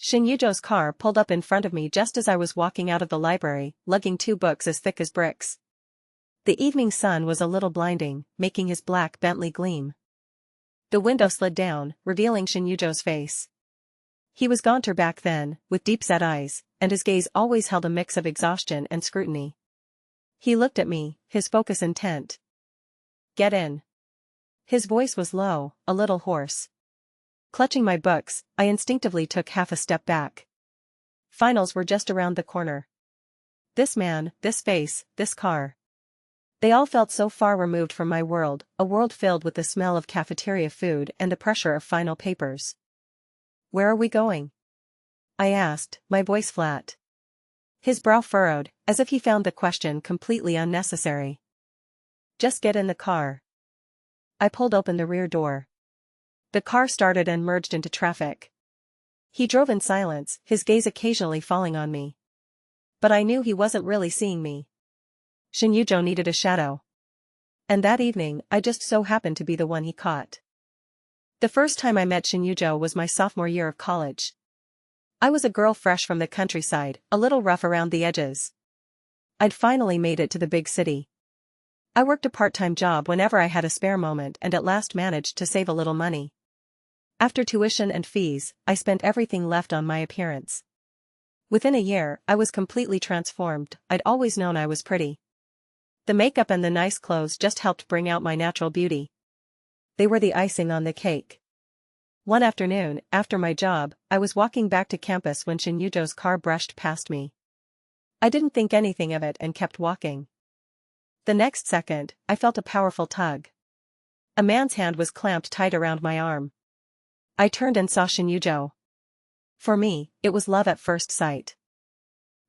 Shin Yujo's car pulled up in front of me just as I was walking out of the library, lugging 2 books as thick as bricks. The evening sun was a little blinding, making his black Bentley gleam. The window slid down, revealing Shin Yujo's face. He was gaunter back then, with deep-set eyes, and his gaze always held a mix of exhaustion and scrutiny. He looked at me, his focus intent. "Get in." His voice was low, a little hoarse. Clutching my books, I instinctively took half a step back. Finals were just around the corner. This man, this face, this car. They all felt so far removed from my world, a world filled with the smell of cafeteria food and the pressure of final papers. "Where are we going?" I asked, my voice flat. His brow furrowed, as if he found the question completely unnecessary. "Just get in the car." I pulled open the rear door. The car started and merged into traffic. He drove in silence, his gaze occasionally falling on me. But I knew he wasn't really seeing me. Shin Yujo needed a shadow. And that evening, I just so happened to be the one he caught. The first time I met Shin Yujo was my sophomore year of college. I was a girl fresh from the countryside, a little rough around the edges. I'd finally made it to the big city. I worked a part-time job whenever I had a spare moment and at last managed to save a little money. After tuition and fees, I spent everything left on my appearance. Within a year, I was completely transformed. I'd always known I was pretty. The makeup and the nice clothes just helped bring out my natural beauty. They were the icing on the cake. One afternoon, after my job, I was walking back to campus when Shin Yujo's car brushed past me. I didn't think anything of it and kept walking. The next second, I felt a powerful tug. A man's hand was clamped tight around my arm. I turned and saw Shin Yujo. For me, it was love at first sight.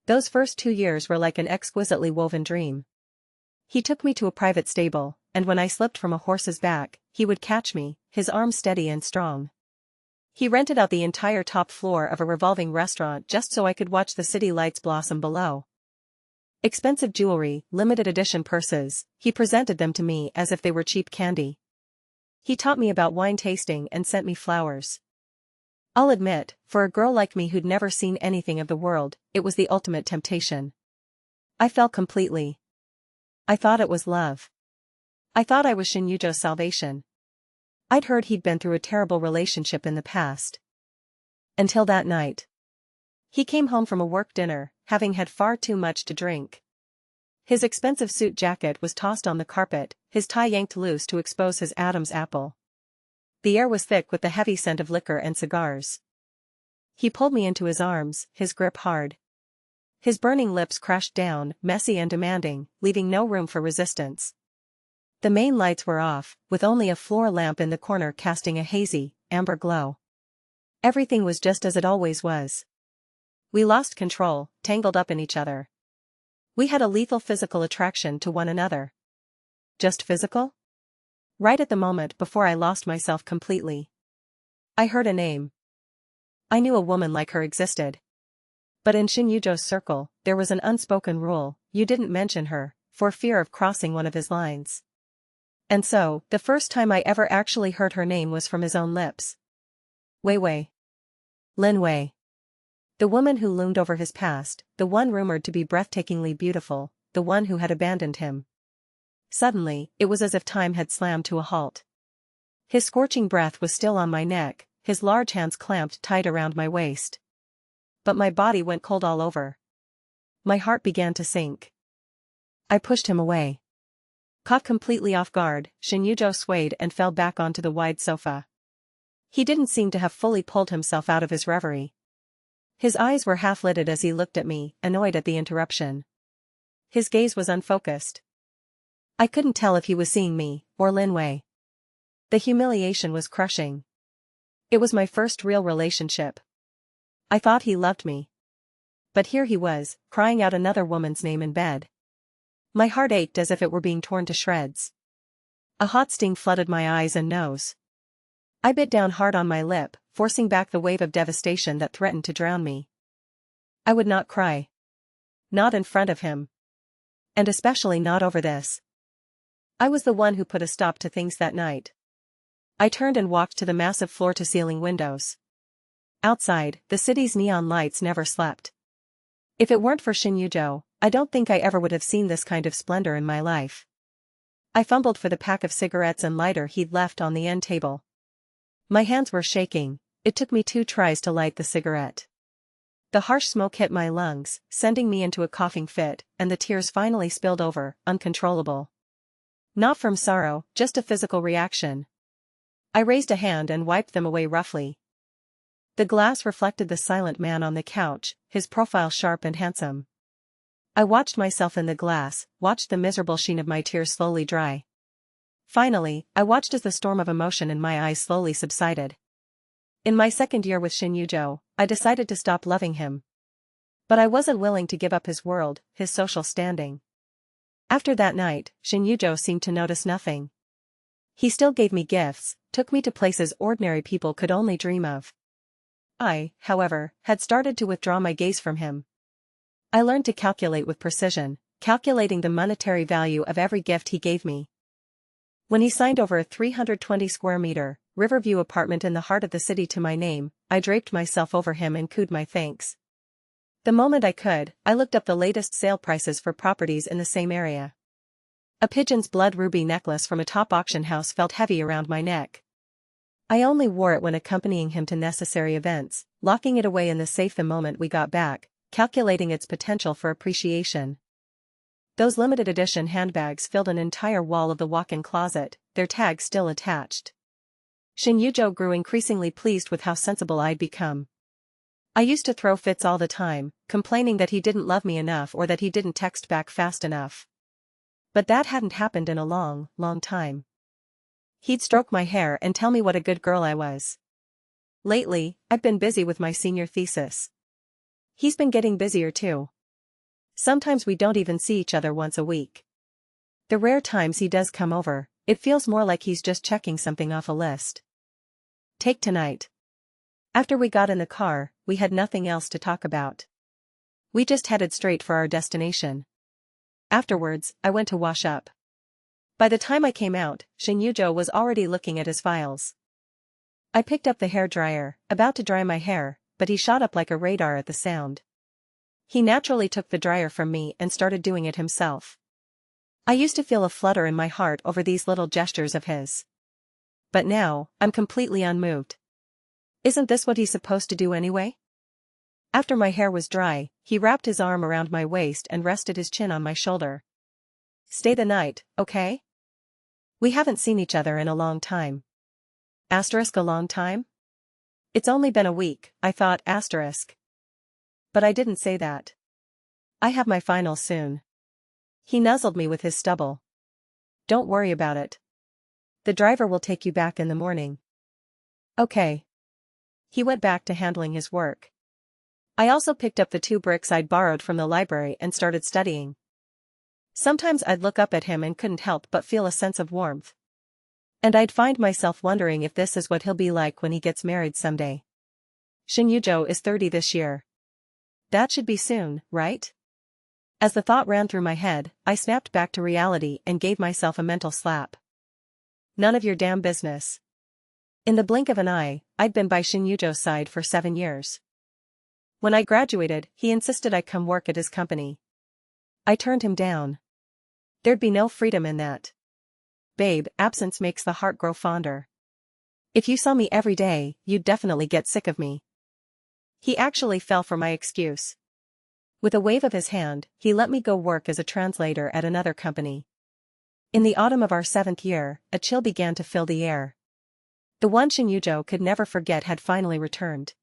Those first 2 years were like an exquisitely woven dream. He took me to a private stable, and when I slipped from a horse's back, he would catch me, his arms steady and strong. He rented out the entire top floor of a revolving restaurant just so I could watch the city lights blossom below. Expensive jewelry, limited edition purses, he presented them to me as if they were cheap candy. He taught me about wine tasting and sent me flowers. I'll admit, for a girl like me who'd never seen anything of the world, it was the ultimate temptation. I fell completely. I thought it was love. I thought I was Shin Yujo's salvation. I'd heard he'd been through a terrible relationship in the past. Until that night. He came home from a work dinner, having had far too much to drink. His expensive suit jacket was tossed on the carpet, his tie yanked loose to expose his Adam's apple. The air was thick with the heavy scent of liquor and cigars. He pulled me into his arms, his grip hard. His burning lips crashed down, messy and demanding, leaving no room for resistance. The main lights were off, with only a floor lamp in the corner casting a hazy, amber glow. Everything was just as it always was. We lost control, tangled up in each other. We had a lethal physical attraction to one another. Just physical? Right at the moment before I lost myself completely. I heard a name. I knew a woman like her existed. But in Shin Yujo's circle, there was an unspoken rule: you didn't mention her, for fear of crossing one of his lines. And so, the first time I ever actually heard her name was from his own lips. Wei Wei. Lin Wei. The woman who loomed over his past, the one rumored to be breathtakingly beautiful, the one who had abandoned him. Suddenly, it was as if time had slammed to a halt. His scorching breath was still on my neck, his large hands clamped tight around my waist. But my body went cold all over. My heart began to sink. I pushed him away. Caught completely off guard, Shin Yujo swayed and fell back onto the wide sofa. He didn't seem to have fully pulled himself out of his reverie. His eyes were half-lidded as he looked at me, annoyed at the interruption. His gaze was unfocused. I couldn't tell if he was seeing me, or Lin Wei. The humiliation was crushing. It was my first real relationship. I thought he loved me. But here he was, crying out another woman's name in bed. My heart ached as if it were being torn to shreds. A hot sting flooded my eyes and nose. I bit down hard on my lip, forcing back the wave of devastation that threatened to drown me. I would not cry. Not in front of him. And especially not over this. I was the one who put a stop to things that night. I turned and walked to the massive floor-to-ceiling windows. Outside, the city's neon lights never slept. If it weren't for Shin I don't think I ever would have seen this kind of splendor in my life. I fumbled for the pack of cigarettes and lighter he'd left on the end table. My hands were shaking. It took me 2 tries to light the cigarette. The harsh smoke hit my lungs, sending me into a coughing fit, and the tears finally spilled over, uncontrollable. Not from sorrow, just a physical reaction. I raised a hand and wiped them away roughly. The glass reflected the silent man on the couch, his profile sharp and handsome. I watched myself in the glass, watched the miserable sheen of my tears slowly dry. Finally, I watched as the storm of emotion in my eyes slowly subsided. In my second year with Shin I decided to stop loving him. But I wasn't willing to give up his world, his social standing. After that night, Shin seemed to notice nothing. He still gave me gifts, took me to places ordinary people could only dream of. I, however, had started to withdraw my gaze from him. I learned to calculate with precision, calculating the monetary value of every gift he gave me. When he signed over a 320 square meter, Riverview apartment in the heart of the city to my name, I draped myself over him and cooed my thanks. The moment I could, I looked up the latest sale prices for properties in the same area. A pigeon's blood ruby necklace from a top auction house felt heavy around my neck. I only wore it when accompanying him to necessary events, locking it away in the safe the moment we got back, calculating its potential for appreciation. Those limited edition handbags filled an entire wall of the walk-in closet, their tags still attached. Shin grew increasingly pleased with how sensible I'd become. I used to throw fits all the time, complaining that he didn't love me enough or that he didn't text back fast enough. But that hadn't happened in a long, long time. He'd stroke my hair and tell me what a good girl I was. Lately, I've been busy with my senior thesis. He's been getting busier too. Sometimes we don't even see each other once a week. The rare times he does come over, it feels more like he's just checking something off a list. Take tonight. After we got in the car, we had nothing else to talk about. We just headed straight for our destination. Afterwards, I went to wash up. By the time I came out, Shin was already looking at his files. I picked up the hairdryer, about to dry my hair, but he shot up like a radar at the sound. He naturally took the dryer from me and started doing it himself. I used to feel a flutter in my heart over these little gestures of his. But now, I'm completely unmoved. Isn't this what he's supposed to do anyway? After my hair was dry, he wrapped his arm around my waist and rested his chin on my shoulder. Stay the night, okay? We haven't seen each other in a long time. Asterisk a long time? It's only been a week, I thought asterisk. But I didn't say that. I have my finals soon. He nuzzled me with his stubble. Don't worry about it. The driver will take you back in the morning. Okay. He went back to handling his work. I also picked up the 2 bricks I'd borrowed from the library and started studying. Sometimes I'd look up at him and couldn't help but feel a sense of warmth. And I'd find myself wondering if this is what he'll be like when he gets married someday. Shin is 30 this year. That should be soon, right? As the thought ran through my head, I snapped back to reality and gave myself a mental slap. None of your damn business. In the blink of an eye, I'd been by Shin side for 7 years. When I graduated, he insisted I come work at his company. I turned him down. There'd be no freedom in that. Babe, absence makes the heart grow fonder. If you saw me every day, you'd definitely get sick of me. He actually fell for my excuse. With a wave of his hand, he let me go work as a translator at another company. In the autumn of our 7th year, a chill began to fill the air. The one Shin could never forget had finally returned.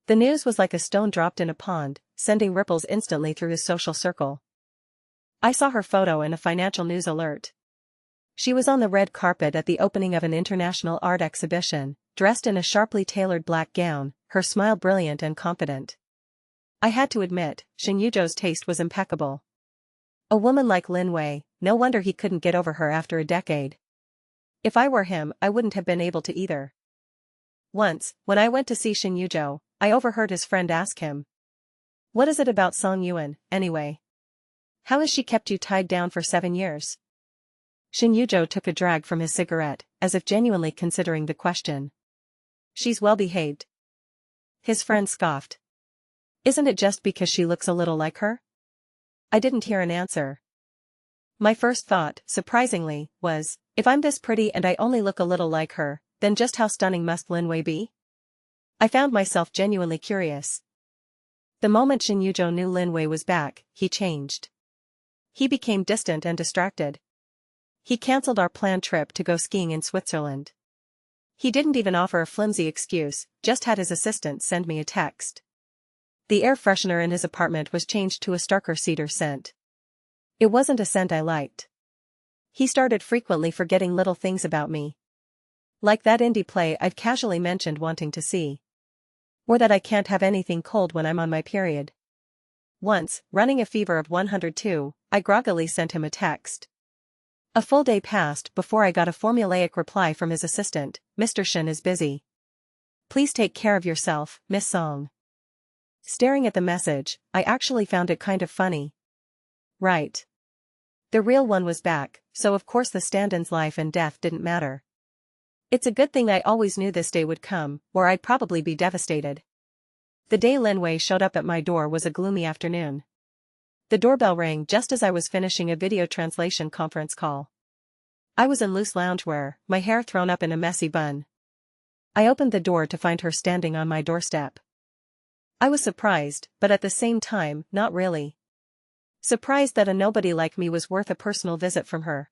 The news was like a stone dropped in a pond, sending ripples instantly through his social circle. I saw her photo in a financial news alert. She was on the red carpet at the opening of an international art exhibition, dressed in a sharply tailored black gown, her smile brilliant and confident. I had to admit, Shin taste was impeccable. A woman like Lin Wei, no wonder he couldn't get over her after a decade. If I were him, I wouldn't have been able to either. Once, when I went to see Shin I overheard his friend ask him. What is it about Song Yuan, anyway? How has she kept you tied down for 7 years? Shin took a drag from his cigarette, as if genuinely considering the question. She's well behaved. His friend scoffed. Isn't it just because she looks a little like her? I didn't hear an answer. My first thought, surprisingly, was, if I'm this pretty and I only look a little like her, then just how stunning must Lin Wei be? I found myself genuinely curious. The moment Shin Yujo knew Lin Wei was back, he changed. He became distant and distracted. He cancelled our planned trip to go skiing in Switzerland. He didn't even offer a flimsy excuse, just had his assistant send me a text. The air freshener in his apartment was changed to a starker cedar scent. It wasn't a scent I liked. He started frequently forgetting little things about me. Like that indie play I've casually mentioned wanting to see. Or that I can't have anything cold when I'm on my period. Once, running a fever of 102, I groggily sent him a text. A full day passed before I got a formulaic reply from his assistant, Mr. Shin is busy. Please take care of yourself, Miss Song. Staring at the message, I actually found it kind of funny. Right. The real one was back, so of course the stand-in's life and death didn't matter. It's a good thing I always knew this day would come, or I'd probably be devastated. The day Lin Wei showed up at my door was a gloomy afternoon. The doorbell rang just as I was finishing a video translation conference call. I was in loose loungewear, my hair thrown up in a messy bun. I opened the door to find her standing on my doorstep. I was surprised, but at the same time, not really. Surprised that a nobody like me was worth a personal visit from her.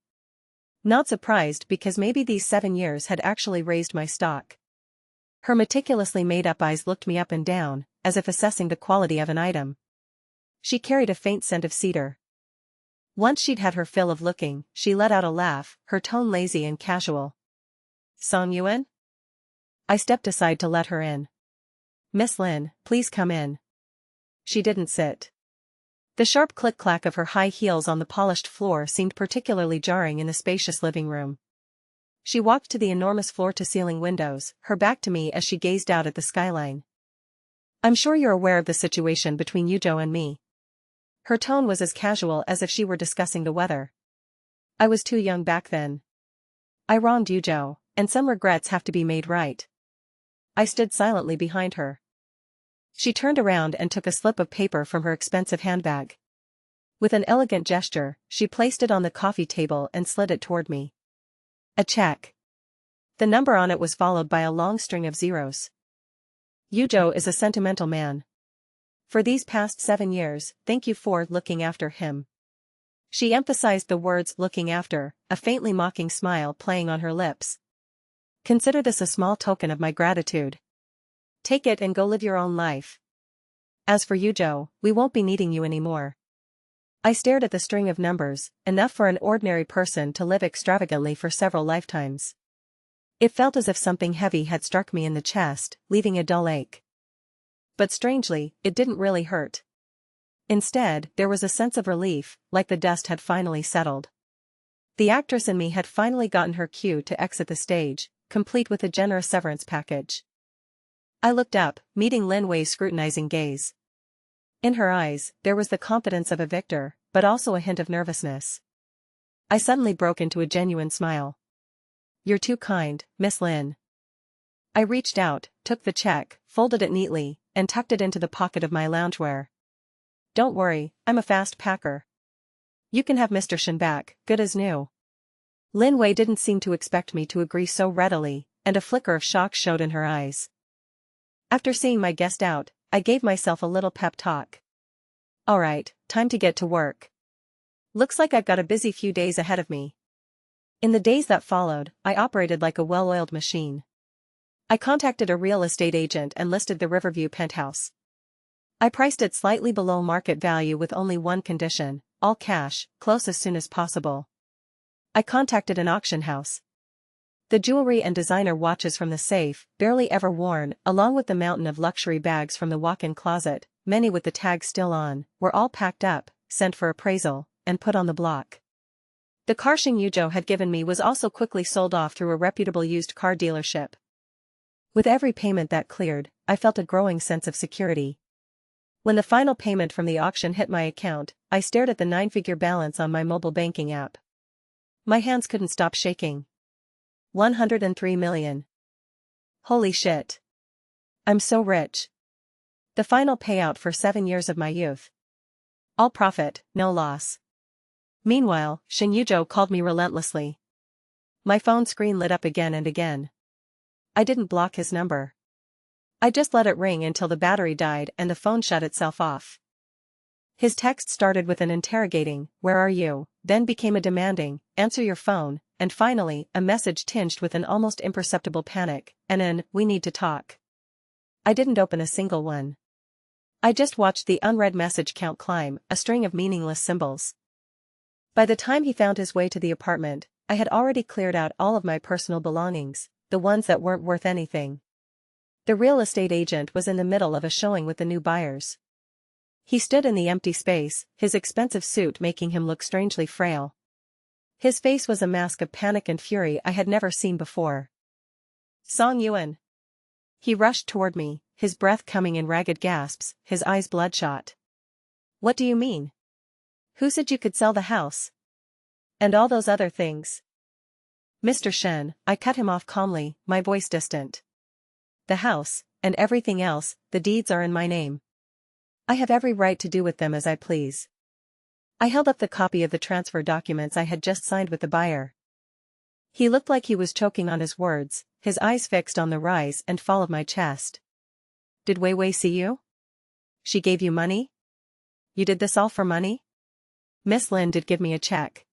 Not surprised because maybe these 7 years had actually raised my stock. Her meticulously made-up eyes looked me up and down, as if assessing the quality of an item. She carried a faint scent of cedar. Once she'd had her fill of looking, she let out a laugh, her tone lazy and casual. Song Yuan? I stepped aside to let her in. Miss Lin, please come in. She didn't sit. The sharp click-clack of her high heels on the polished floor seemed particularly jarring in the spacious living room. She walked to the enormous floor-to-ceiling windows, her back to me as she gazed out at the skyline. I'm sure you're aware of the situation between Yujo and me. Her tone was as casual as if she were discussing the weather. I was too young back then. I wronged Yujo, and some regrets have to be made right. I stood silently behind her. She turned around and took a slip of paper from her expensive handbag. With an elegant gesture, she placed it on the coffee table and slid it toward me. A check. The number on it was followed by a long string of zeros. Yujo is a sentimental man. For these past 7 years, thank you for looking after him. She emphasized the words looking after, a faintly mocking smile playing on her lips. Consider this a small token of my gratitude. Take it and go live your own life. As for Yujo, we won't be needing you anymore. I stared at the string of numbers, enough for an ordinary person to live extravagantly for several lifetimes. It felt as if something heavy had struck me in the chest, leaving a dull ache. But strangely, it didn't really hurt. Instead, there was a sense of relief, like the dust had finally settled. The actress in me had finally gotten her cue to exit the stage, complete with a generous severance package. I looked up, meeting Lin Wei's scrutinizing gaze. In her eyes, there was the confidence of a victor, but also a hint of nervousness. I suddenly broke into a genuine smile. You're too kind, Miss Lin. I reached out, took the check, folded it neatly, and tucked it into the pocket of my loungewear. Don't worry, I'm a fast packer. You can have Mr. Shin back, good as new. Lin Wei didn't seem to expect me to agree so readily, and a flicker of shock showed in her eyes. After seeing my guest out, I gave myself a little pep talk. Alright, time to get to work. Looks like I've got a busy few days ahead of me. In the days that followed, I operated like a well-oiled machine. I contacted a real estate agent and listed the Riverview penthouse. I priced it slightly below market value with only one condition, all cash, close as soon as possible. I contacted an auction house. The jewelry and designer watches from the safe, barely ever worn, along with the mountain of luxury bags from the walk-in closet, many with the tags still on, were all packed up, sent for appraisal, and put on the block. The car Shin Yujo had given me was also quickly sold off through a reputable used car dealership. With every payment that cleared, I felt a growing sense of security. When the final payment from the auction hit my account, I stared at the 9-figure balance on my mobile banking app. My hands couldn't stop shaking. 103 million. Holy shit. I'm so rich. The final payout for 7 years of my youth. All profit, no loss. Meanwhile, Shin Yujo called me relentlessly. My phone screen lit up again and again. I didn't block his number. I just let it ring until the battery died and the phone shut itself off. His text started with an interrogating, "Where are you?" then became a demanding, "Answer your phone," and finally, a message tinged with an almost imperceptible panic, and an, "We need to talk." I didn't open a single one. I just watched the unread message count climb, a string of meaningless symbols. By the time he found his way to the apartment, I had already cleared out all of my personal belongings, the ones that weren't worth anything. The real estate agent was in the middle of a showing with the new buyers. He stood in the empty space, his expensive suit making him look strangely frail. His face was a mask of panic and fury I had never seen before. "Song Yuan." He rushed toward me, his breath coming in ragged gasps, his eyes bloodshot. "What do you mean? Who said you could sell the house? And all those other things?" "Mr. Shen," I cut him off calmly, my voice distant. "The house, and everything else, the deeds are in my name. I have every right to do with them as I please." I held up the copy of the transfer documents I had just signed with the buyer. He looked like he was choking on his words, his eyes fixed on the rise and fall of my chest. "Did Wei Wei see you? She gave you money? You did this all for money?" "Miss Lin did give me a check.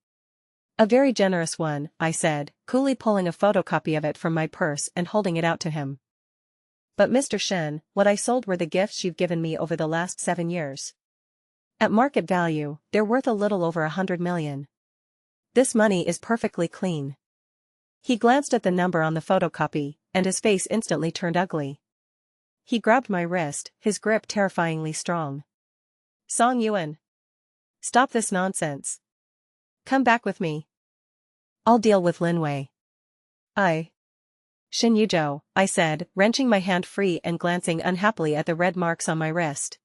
A very generous one," I said, coolly pulling a photocopy of it from my purse and holding it out to him. "But Mr. Shen, what I sold were the gifts you've given me over the last 7 years. At market value, they're worth a little over 100 million. This money is perfectly clean." He glanced at the number on the photocopy, and his face instantly turned ugly. He grabbed my wrist, his grip terrifyingly strong. "Song Yuan. Stop this nonsense. Come back with me. I'll deal with Lin Wei." "Shin Yujo," I said, wrenching my hand free and glancing unhappily at the red marks on my wrist.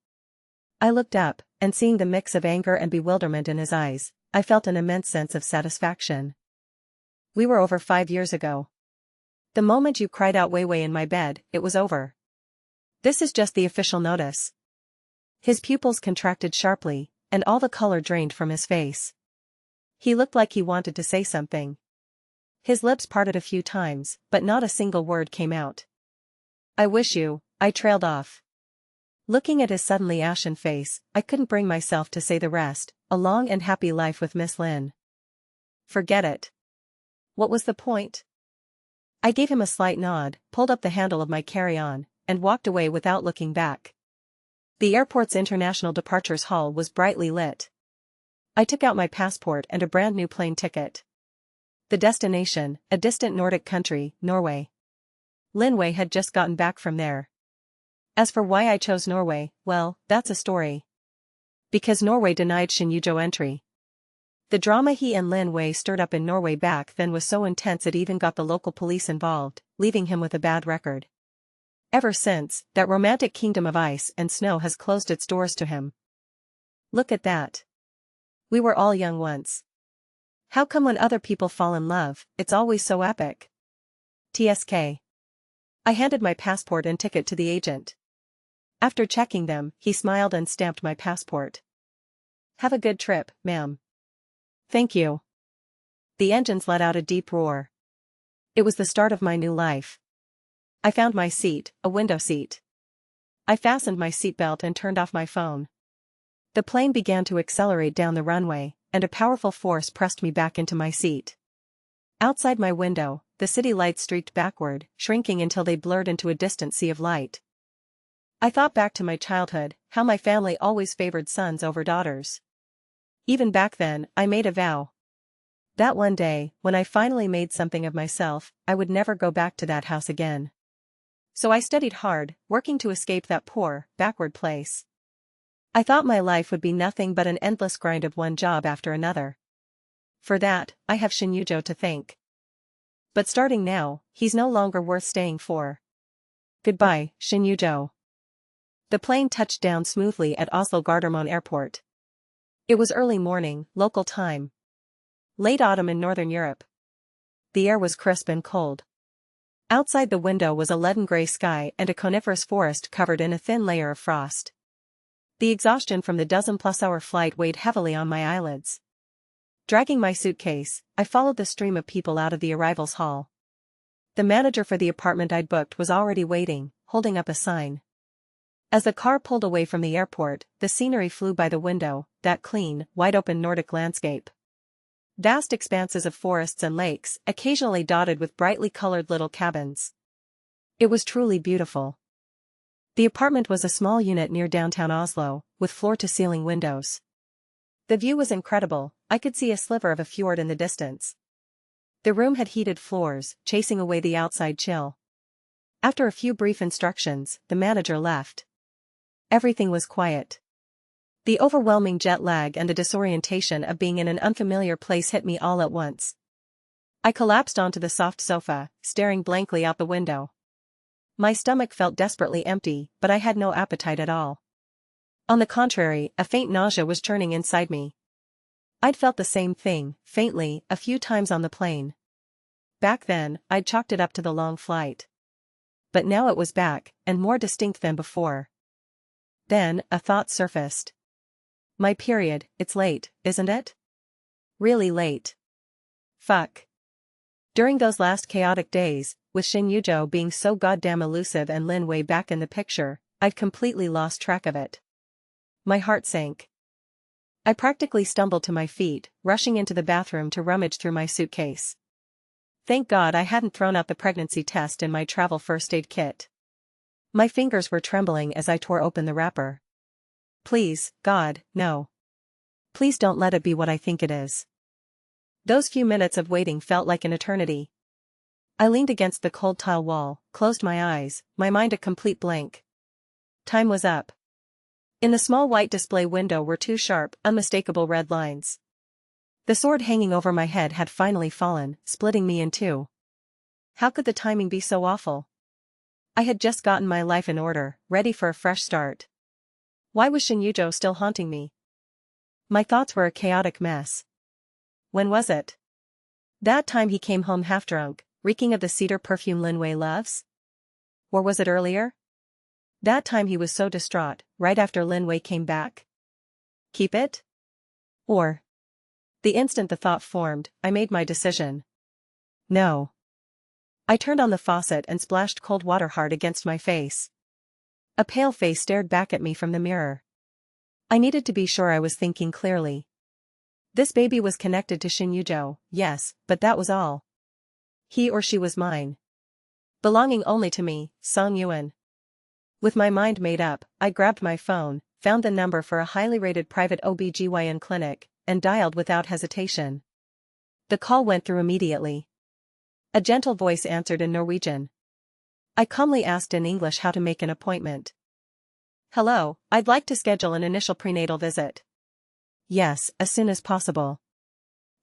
I looked up, and seeing the mix of anger and bewilderment in his eyes, I felt an immense sense of satisfaction. "We were over 5 years ago. The moment you cried out Wei Wei in my bed, it was over. This is just the official notice." His pupils contracted sharply, and all the color drained from his face. He looked like he wanted to say something. His lips parted a few times, but not a single word came out. "I wish you," I trailed off. Looking at his suddenly ashen face, I couldn't bring myself to say the rest, "A long and happy life with Miss Lin." Forget it. What was the point? I gave him a slight nod, pulled up the handle of my carry-on, and walked away without looking back. The airport's international departures hall was brightly lit. I took out my passport and a brand new plane ticket. The destination, a distant Nordic country, Norway. Lin Wei had just gotten back from there. As for why I chose Norway, well, that's a story. Because Norway denied Shin Yujo entry. The drama he and Lin Wei stirred up in Norway back then was so intense it even got the local police involved, leaving him with a bad record. Ever since, that romantic kingdom of ice and snow has closed its doors to him. Look at that. We were all young once. How come when other people fall in love, it's always so epic? TSK. I handed my passport and ticket to the agent. After checking them, he smiled and stamped my passport. "Have a good trip, ma'am." "Thank you." The engines let out a deep roar. It was the start of my new life. I found my seat, a window seat. I fastened my seatbelt and turned off my phone. The plane began to accelerate down the runway, and a powerful force pressed me back into my seat. Outside my window, the city lights streaked backward, shrinking until they blurred into a distant sea of light. I thought back to my childhood, how my family always favored sons over daughters. Even back then, I made a vow. That one day, when I finally made something of myself, I would never go back to that house again. So I studied hard, working to escape that poor, backward place. I thought my life would be nothing but an endless grind of one job after another. For that, I have Shin Yujo to thank. But starting now, he's no longer worth staying for. Goodbye, Shin Yujo. The plane touched down smoothly at Oslo Gardermoen Airport. It was early morning, local time. Late autumn in Northern Europe. The air was crisp and cold. Outside the window was a leaden gray sky and a coniferous forest covered in a thin layer of frost. The exhaustion from the dozen-plus-hour flight weighed heavily on my eyelids. Dragging my suitcase, I followed the stream of people out of the arrivals hall. The manager for the apartment I'd booked was already waiting, holding up a sign. As the car pulled away from the airport, the scenery flew by the window, that clean, wide-open Nordic landscape. Vast expanses of forests and lakes, occasionally dotted with brightly colored little cabins. It was truly beautiful. The apartment was a small unit near downtown Oslo, with floor-to-ceiling windows. The view was incredible. I could see a sliver of a fjord in the distance. The room had heated floors, chasing away the outside chill. After a few brief instructions, the manager left. Everything was quiet. The overwhelming jet lag and the disorientation of being in an unfamiliar place hit me all at once. I collapsed onto the soft sofa, staring blankly out the window. My stomach felt desperately empty, but I had no appetite at all. On the contrary, a faint nausea was churning inside me. I'd felt the same thing, faintly, a few times on the plane. Back then, I'd chalked it up to the long flight. But now it was back, and more distinct than before. Then, a thought surfaced. My period, it's late, isn't it? Really late. Fuck. During those last chaotic days, with Shin Yujo being so goddamn elusive and Lin way back in the picture, I'd completely lost track of it. My heart sank. I practically stumbled to my feet, rushing into the bathroom to rummage through my suitcase. Thank God I hadn't thrown out the pregnancy test in my travel first aid kit. My fingers were trembling as I tore open the wrapper. Please, God, no. Please don't let it be what I think it is. Those few minutes of waiting felt like an eternity. I leaned against the cold tile wall, closed my eyes, my mind a complete blank. Time was up. In the small white display window were two sharp, unmistakable red lines. The sword hanging over my head had finally fallen, splitting me in two. How could the timing be so awful? I had just gotten my life in order, ready for a fresh start. Why was Shin Yujo still haunting me? My thoughts were a chaotic mess. When was it? That time he came home half-drunk, reeking of the cedar perfume Linwei loves? Or was it earlier? That time he was so distraught, right after Linwei came back? Keep it? Or? The instant the thought formed, I made my decision. No. I turned on the faucet and splashed cold water hard against my face. A pale face stared back at me from the mirror. I needed to be sure I was thinking clearly. This baby was connected to Shin Yujo, yes, but that was all. He or she was mine. Belonging only to me, Song Yuan. With my mind made up, I grabbed my phone, found the number for a highly rated private OB/GYN clinic, and dialed without hesitation. The call went through immediately. A gentle voice answered in Norwegian. I calmly asked in English how to make an appointment. Hello, I'd like to schedule an initial prenatal visit. Yes, as soon as possible.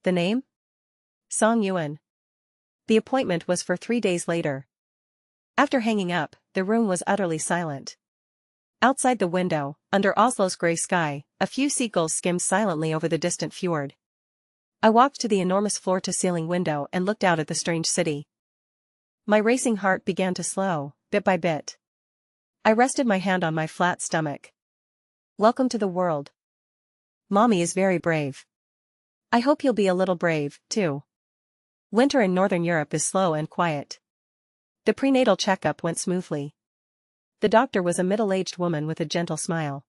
The name? Song Yuan. The appointment was for 3 days later. After hanging up, the room was utterly silent. Outside the window, under Oslo's gray sky, a few seagulls skimmed silently over the distant fjord. I walked to the enormous floor-to-ceiling window and looked out at the strange city. My racing heart began to slow, bit by bit. I rested my hand on my flat stomach. Welcome to the world. Mommy is very brave. I hope you'll be a little brave, too. Winter in Northern Europe is slow and quiet. The prenatal checkup went smoothly. The doctor was a middle-aged woman with a gentle smile.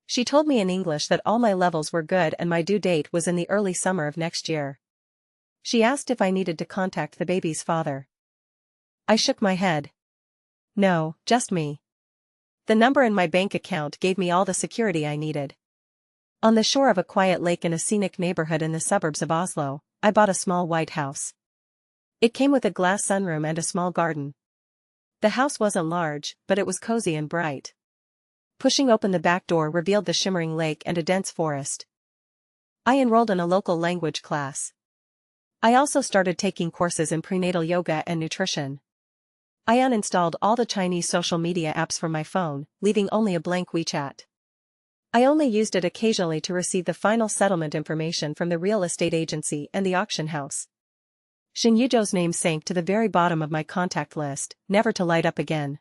She told me in English that all my levels were good and my due date was in the early summer of next year. She asked if I needed to contact the baby's father. I shook my head. No, just me. The number in my bank account gave me all the security I needed. On the shore of a quiet lake in a scenic neighborhood in the suburbs of Oslo, I bought a small white house. It came with a glass sunroom and a small garden. The house wasn't large, but it was cozy and bright. Pushing open the back door revealed the shimmering lake and a dense forest. I enrolled in a local language class. I also started taking courses in prenatal yoga and nutrition. I uninstalled all the Chinese social media apps from my phone, leaving only a blank WeChat. I only used it occasionally to receive the final settlement information from the real estate agency and the auction house. Shin Yujo's name sank to the very bottom of my contact list, never to light up again.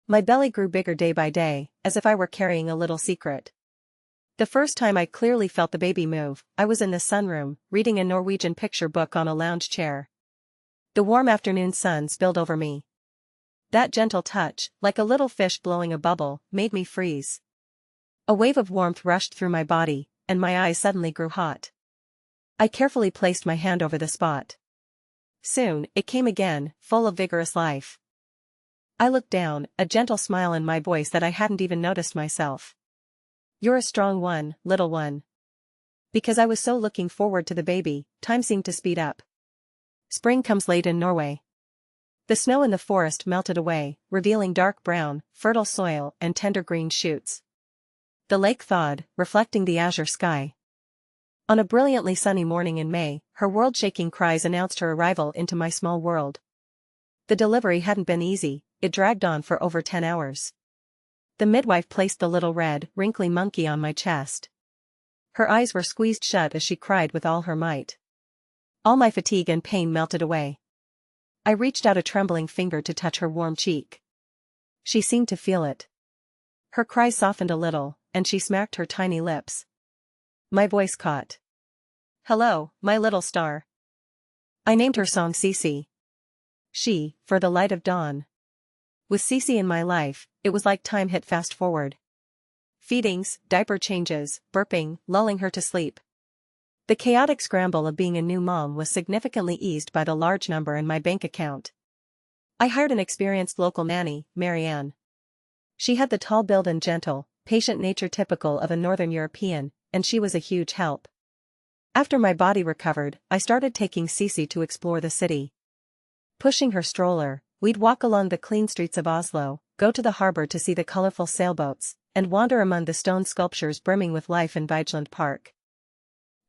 My belly grew bigger day by day, as if I were carrying a little secret. The first time I clearly felt the baby move, I was in the sunroom, reading a Norwegian picture book on a lounge chair. The warm afternoon sun spilled over me. That gentle touch, like a little fish blowing a bubble, made me freeze. A wave of warmth rushed through my body, and my eyes suddenly grew hot. I carefully placed my hand over the spot. Soon, it came again, full of vigorous life. I looked down, a gentle smile in my voice that I hadn't even noticed myself. "You're a strong one, little one." Because I was so looking forward to the baby, time seemed to speed up. Spring comes late in Norway. The snow in the forest melted away, revealing dark brown, fertile soil and tender green shoots. The lake thawed, reflecting the azure sky. On a brilliantly sunny morning in May, her world-shaking cries announced her arrival into my small world. The delivery hadn't been easy, it dragged on for over 10 hours. The midwife placed the little red, wrinkly monkey on my chest. Her eyes were squeezed shut as she cried with all her might. All my fatigue and pain melted away. I reached out a trembling finger to touch her warm cheek. She seemed to feel it. Her cries softened a little, and she smacked her tiny lips. My voice caught. "Hello, my little star." I named her song Cece. She, for the light of dawn. With Cece in my life, it was like time hit fast forward. Feedings, diaper changes, burping, lulling her to sleep. The chaotic scramble of being a new mom was significantly eased by the large number in my bank account. I hired an experienced local nanny, Marianne. She had the tall build and gentle, patient nature typical of a Northern European, and she was a huge help. After my body recovered, I started taking Cece to explore the city. Pushing her stroller, we'd walk along the clean streets of Oslo, go to the harbor to see the colorful sailboats, and wander among the stone sculptures brimming with life in Vigeland Park.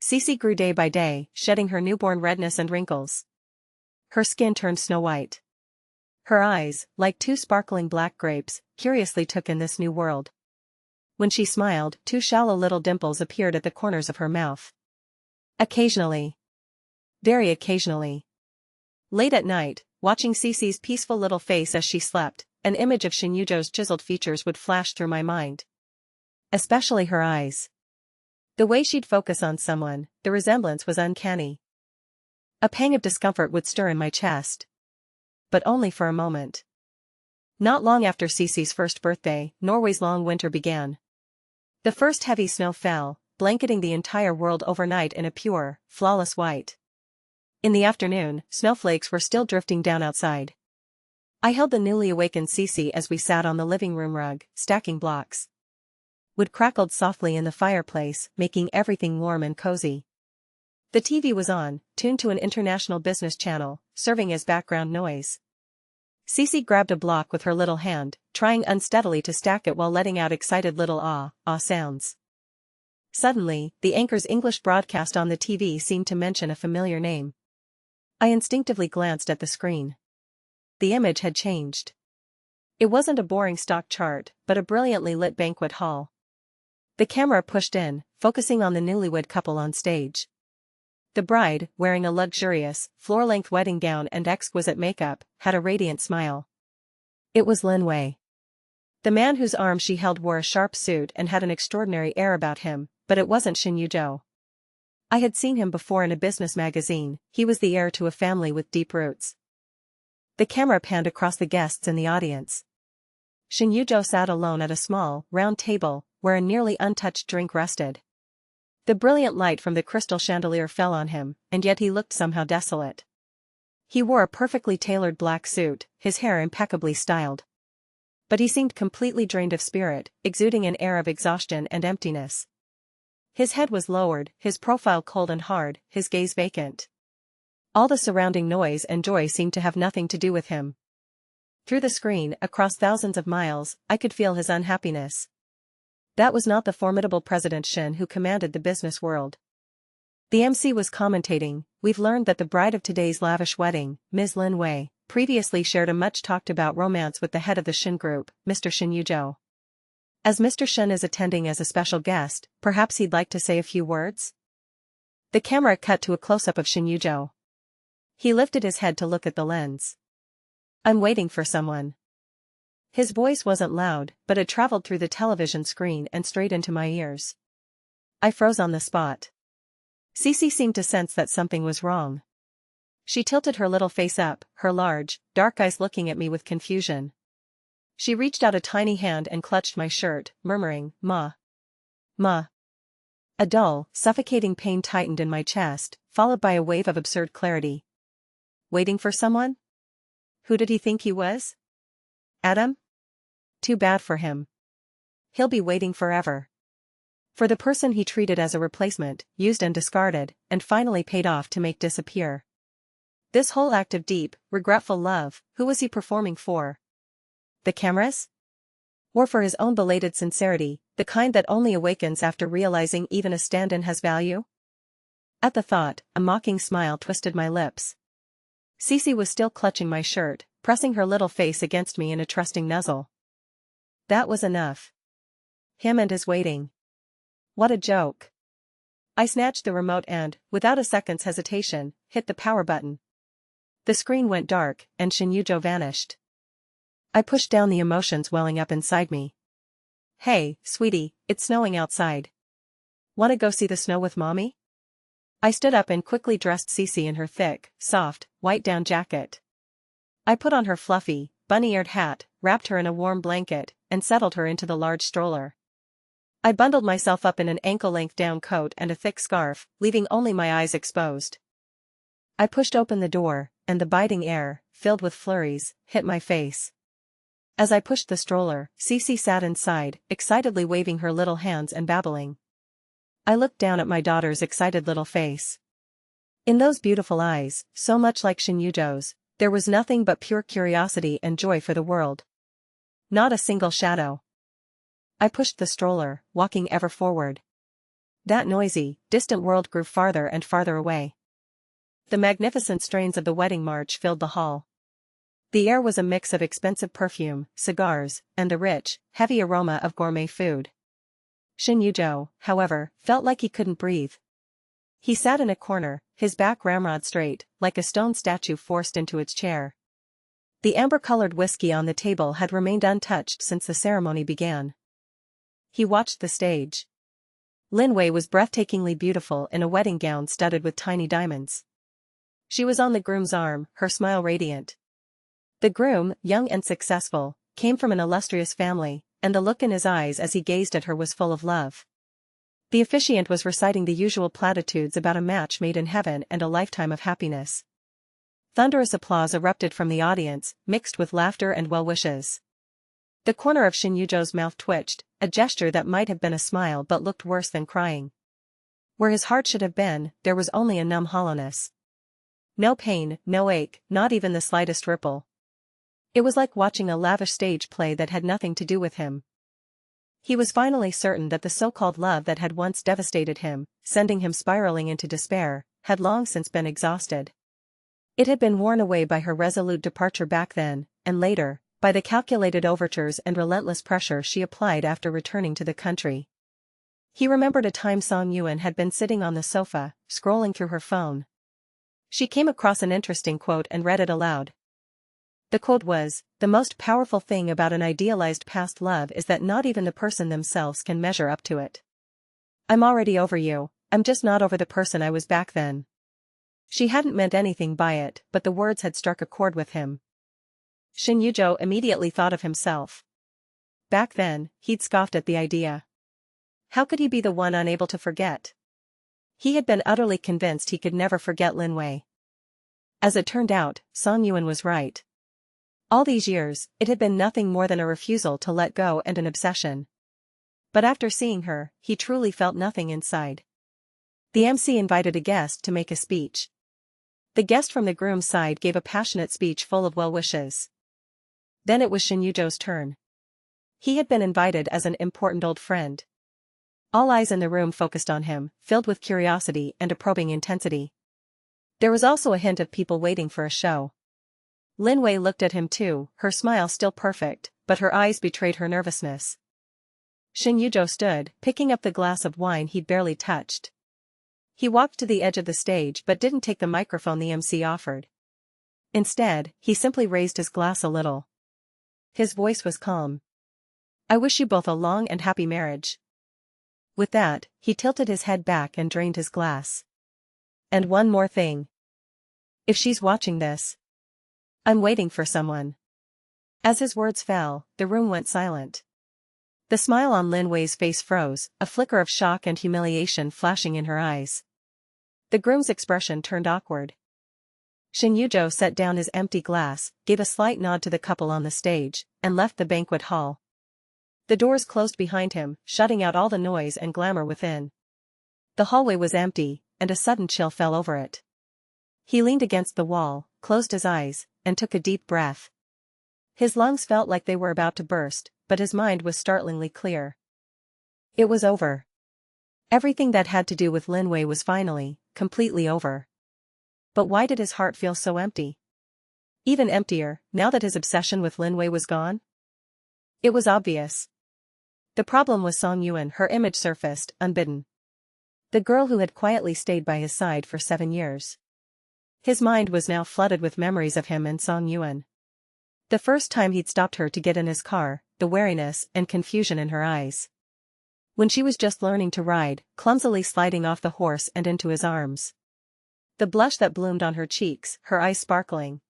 Cece grew day by day, shedding her newborn redness and wrinkles. Her skin turned snow-white. Her eyes, like two sparkling black grapes, curiously took in this new world. When she smiled, two shallow little dimples appeared at the corners of her mouth. Occasionally. Very occasionally. Late at night, watching Cece's peaceful little face as she slept, an image of Shin Yujo's chiseled features would flash through my mind. Especially her eyes. The way she'd focus on someone, the resemblance was uncanny. A pang of discomfort would stir in my chest. But only for a moment. Not long after Cece's first birthday, Norway's long winter began. The first heavy snow fell, blanketing the entire world overnight in a pure, flawless white. In the afternoon, snowflakes were still drifting down outside. I held the newly awakened Cece as we sat on the living room rug, stacking blocks. Wood crackled softly in the fireplace, making everything warm and cozy. The TV was on, tuned to an international business channel, serving as background noise. Cece grabbed a block with her little hand, trying unsteadily to stack it while letting out excited little ah sounds. Suddenly, the anchor's English broadcast on the TV seemed to mention a familiar name. I instinctively glanced at the screen. The image had changed. It wasn't a boring stock chart, but a brilliantly lit banquet hall. The camera pushed in, focusing on the newlywed couple on stage. The bride, wearing a luxurious, floor-length wedding gown and exquisite makeup, had a radiant smile. It was Lin Wei. The man whose arm she held wore a sharp suit and had an extraordinary air about him, but it wasn't Shin Yujo. I had seen him before in a business magazine. He was the heir to a family with deep roots. The camera panned across the guests in the audience. Shin Yujo sat alone at a small, round table, where a nearly untouched drink rested. The brilliant light from the crystal chandelier fell on him, and yet he looked somehow desolate. He wore a perfectly tailored black suit, his hair impeccably styled. But he seemed completely drained of spirit, exuding an air of exhaustion and emptiness. His head was lowered, his profile cold and hard, his gaze vacant. All the surrounding noise and joy seemed to have nothing to do with him. Through the screen, across thousands of miles, I could feel his unhappiness. That was not the formidable President Shin who commanded the business world. The MC was commentating, "We've learned that the bride of today's lavish wedding, Ms. Lin Wei, previously shared a much-talked-about romance with the head of the Shin Group, Mr. Shin Yujo. As Mr. Shin is attending as a special guest, perhaps he'd like to say a few words?" The camera cut to a close-up of Shin Yujo. He lifted his head to look at the lens. I'm waiting for someone. His voice wasn't loud, but it traveled through the television screen and straight into my ears. I froze on the spot. Cece seemed to sense that something was wrong. She tilted her little face up, her large, dark eyes looking at me with confusion. She reached out a tiny hand and clutched my shirt, murmuring, "Ma. Ma." A dull, suffocating pain tightened in my chest, followed by a wave of absurd clarity. Waiting for someone? Who did he think he was? Adam? Too bad for him. He'll be waiting forever. For the person he treated as a replacement, used and discarded, and finally paid off to make disappear. This whole act of deep, regretful love, who was he performing for? The cameras? Or for his own belated sincerity, the kind that only awakens after realizing even a stand-in has value? At the thought, a mocking smile twisted my lips. Cece was still clutching my shirt, pressing her little face against me in a trusting nuzzle. That was enough. Him and his waiting. What a joke. I snatched the remote and, without a second's hesitation, hit the power button. The screen went dark, and Shin-Yujo vanished. I pushed down the emotions welling up inside me. Hey, sweetie, it's snowing outside. Wanna go see the snow with mommy? I stood up and quickly dressed Cece in her thick, soft, white down jacket. I put on her fluffy, bunny-eared hat, wrapped her in a warm blanket, and settled her into the large stroller. I bundled myself up in an ankle-length down coat and a thick scarf, leaving only my eyes exposed. I pushed open the door, and the biting air, filled with flurries, hit my face. As I pushed the stroller, Cece sat inside, excitedly waving her little hands and babbling. I looked down at my daughter's excited little face. In those beautiful eyes, so much like Shin-Yujo's, there was nothing but pure curiosity and joy for the world. Not a single shadow. I pushed the stroller, walking ever forward. That noisy, distant world grew farther and farther away. The magnificent strains of the wedding march filled the hall. The air was a mix of expensive perfume, cigars, and the rich, heavy aroma of gourmet food. Shin-Yujo, however, felt like he couldn't breathe. He sat in a corner, his back ramrod straight, like a stone statue forced into its chair. The amber-colored whiskey on the table had remained untouched since the ceremony began. He watched the stage. Lin Wei was breathtakingly beautiful in a wedding gown studded with tiny diamonds. She was on the groom's arm, her smile radiant. The groom, young and successful, came from an illustrious family, and the look in his eyes as he gazed at her was full of love. The officiant was reciting the usual platitudes about a match made in heaven and a lifetime of happiness. Thunderous applause erupted from the audience, mixed with laughter and well wishes. The corner of Shin-Yujo's mouth twitched, a gesture that might have been a smile but looked worse than crying. Where his heart should have been, there was only a numb hollowness. No pain, no ache, not even the slightest ripple. It was like watching a lavish stage play that had nothing to do with him. He was finally certain that the so-called love that had once devastated him, sending him spiraling into despair, had long since been exhausted. It had been worn away by her resolute departure back then, and later, by the calculated overtures and relentless pressure she applied after returning to the country. He remembered a time Song Yuan had been sitting on the sofa, scrolling through her phone. She came across an interesting quote and read it aloud. The quote was, "The most powerful thing about an idealized past love is that not even the person themselves can measure up to it. I'm already over you, I'm just not over the person I was back then." She hadn't meant anything by it, but the words had struck a chord with him. Shin-Yujo immediately thought of himself. Back then, he'd scoffed at the idea. How could he be the one unable to forget? He had been utterly convinced he could never forget Lin Wei. As it turned out, Song Yuan was right. All these years, it had been nothing more than a refusal to let go and an obsession. But after seeing her, he truly felt nothing inside. The MC invited a guest to make a speech. The guest from the groom's side gave a passionate speech full of well wishes. Then it was Shin-Yujo's turn. He had been invited as an important old friend. All eyes in the room focused on him, filled with curiosity and a probing intensity. There was also a hint of people waiting for a show. Lin Wei looked at him too, her smile still perfect, but her eyes betrayed her nervousness. Shin-Yujo stood, picking up the glass of wine he'd barely touched. He walked to the edge of the stage but didn't take the microphone the MC offered. Instead, he simply raised his glass a little. His voice was calm. "I wish you both a long and happy marriage." With that, he tilted his head back and drained his glass. "And one more thing. If she's watching this, I'm waiting for someone." As his words fell, the room went silent. The smile on Lin Wei's face froze, a flicker of shock and humiliation flashing in her eyes. The groom's expression turned awkward. Shin Yuzhou set down his empty glass, gave a slight nod to the couple on the stage, and left the banquet hall. The doors closed behind him, shutting out all the noise and glamour within. The hallway was empty, and a sudden chill fell over it. He leaned against the wall, closed his eyes, and took a deep breath. His lungs felt like they were about to burst, but his mind was startlingly clear. It was over. Everything that had to do with Lin Wei was finally, completely over. But why did his heart feel so empty? Even emptier, now that his obsession with Lin Wei was gone? It was obvious. The problem was Song Yuan. Her image surfaced, unbidden. The girl who had quietly stayed by his side for 7 years. His mind was now flooded with memories of him and Song Yuan. The first time he'd stopped her to get in his car, the wariness and confusion in her eyes. When she was just learning to ride, clumsily sliding off the horse and into his arms. The blush that bloomed on her cheeks, her eyes sparkling.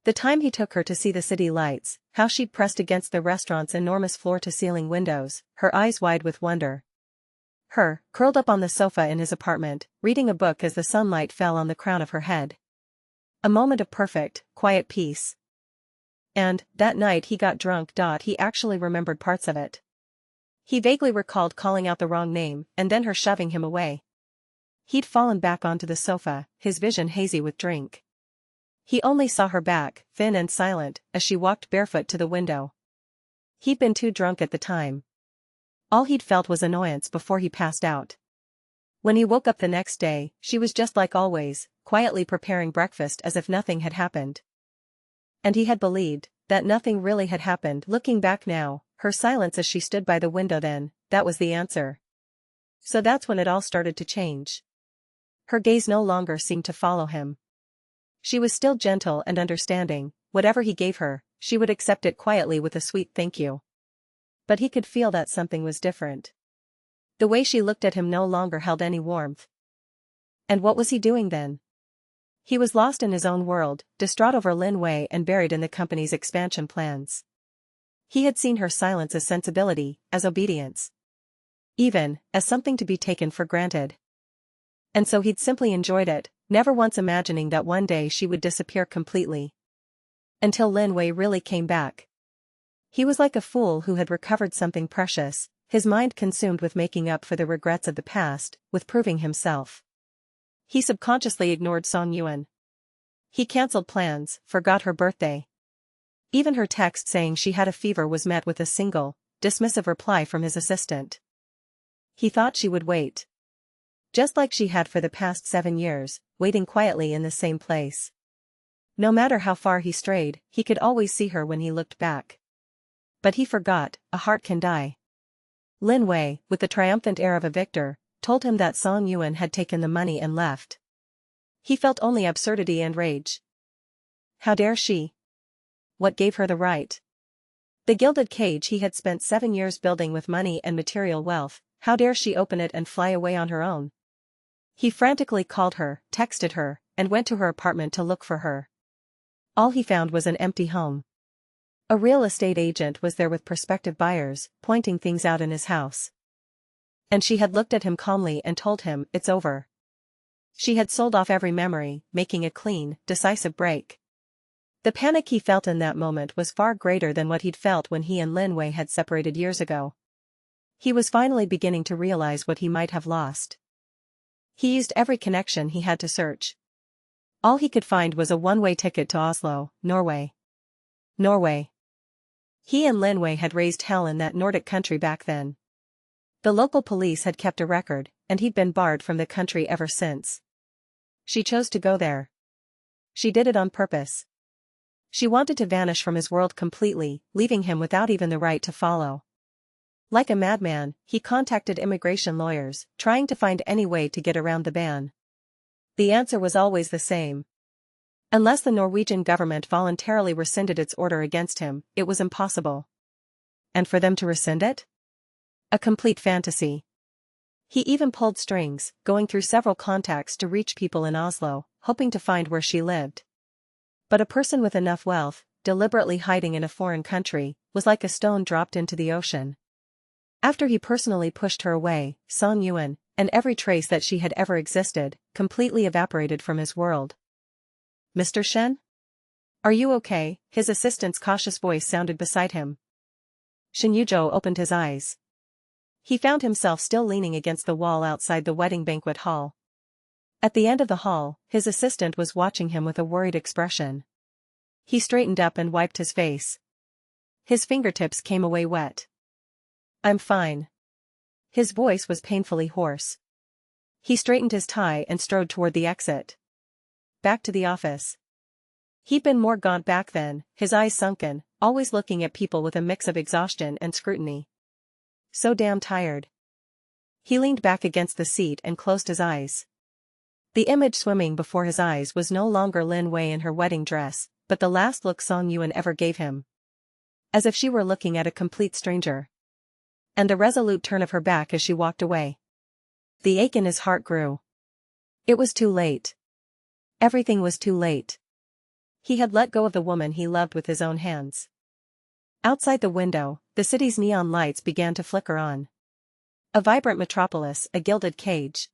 The time he took her to see the city lights, how she'd pressed against the restaurant's enormous floor-to-ceiling windows, her eyes wide with wonder. Her, curled up on the sofa in his apartment, reading a book as the sunlight fell on the crown of her head. A moment of perfect, quiet peace. And, that night he got drunk. He actually remembered parts of it. He vaguely recalled calling out the wrong name, and then her shoving him away. He'd fallen back onto the sofa, his vision hazy with drink. He only saw her back, thin and silent, as she walked barefoot to the window. He'd been too drunk at the time. All he'd felt was annoyance before he passed out. When he woke up the next day, she was just like always, quietly preparing breakfast as if nothing had happened. And he had believed that nothing really had happened. Looking back now, her silence as she stood by the window then, that was the answer. So that's when it all started to change. Her gaze no longer seemed to follow him. She was still gentle and understanding. Whatever he gave her, she would accept it quietly with a sweet thank you. But he could feel that something was different. The way she looked at him no longer held any warmth. And what was he doing then? He was lost in his own world, distraught over Lin Wei and buried in the company's expansion plans. He had seen her silence as sensibility, as obedience. Even, as something to be taken for granted. And so he'd simply enjoyed it, never once imagining that one day she would disappear completely. Until Lin Wei really came back. He was like a fool who had recovered something precious, his mind consumed with making up for the regrets of the past, with proving himself. He subconsciously ignored Song Yuan. He cancelled plans, forgot her birthday. Even her text saying she had a fever was met with a single, dismissive reply from his assistant. He thought she would wait. Just like she had for the past 7 years, waiting quietly in the same place. No matter how far he strayed, he could always see her when he looked back. But he forgot, a heart can die. Lin Wei, with the triumphant air of a victor, told him that Song Yuan had taken the money and left. He felt only absurdity and rage. How dare she? What gave her the right? The gilded cage he had spent 7 years building with money and material wealth, how dare she open it and fly away on her own? He frantically called her, texted her, and went to her apartment to look for her. All he found was an empty home. A real estate agent was there with prospective buyers, pointing things out in his house. And she had looked at him calmly and told him, it's over. She had sold off every memory, making a clean, decisive break. The panic he felt in that moment was far greater than what he'd felt when he and Lin Wei had separated years ago. He was finally beginning to realize what he might have lost. He used every connection he had to search. All he could find was a one-way ticket to Oslo, Norway. Norway. He and Lin Wei had raised hell in that Nordic country back then. The local police had kept a record, and he'd been barred from the country ever since. She chose to go there. She did it on purpose. She wanted to vanish from his world completely, leaving him without even the right to follow. Like a madman, he contacted immigration lawyers, trying to find any way to get around the ban. The answer was always the same. Unless the Norwegian government voluntarily rescinded its order against him, it was impossible. And for them to rescind it? A complete fantasy. He even pulled strings, going through several contacts to reach people in Oslo, hoping to find where she lived. But a person with enough wealth, deliberately hiding in a foreign country, was like a stone dropped into the ocean. After he personally pushed her away, Song Yuan, and every trace that she had ever existed, completely evaporated from his world. "Mr. Shen? Are you okay?" His assistant's cautious voice sounded beside him. Shen Yuzhou opened his eyes. He found himself still leaning against the wall outside the wedding banquet hall. At the end of the hall, his assistant was watching him with a worried expression. He straightened up and wiped his face. His fingertips came away wet. "I'm fine." His voice was painfully hoarse. He straightened his tie and strode toward the exit. Back to the office. He'd been more gaunt back then, his eyes sunken, always looking at people with a mix of exhaustion and scrutiny. So damn tired. He leaned back against the seat and closed his eyes. The image swimming before his eyes was no longer Lin Wei in her wedding dress, but the last look Song Yuan ever gave him. As if she were looking at a complete stranger. And a resolute turn of her back as she walked away. The ache in his heart grew. It was too late. Everything was too late. He had let go of the woman he loved with his own hands. Outside the window, the city's neon lights began to flicker on. A vibrant metropolis, a gilded cage,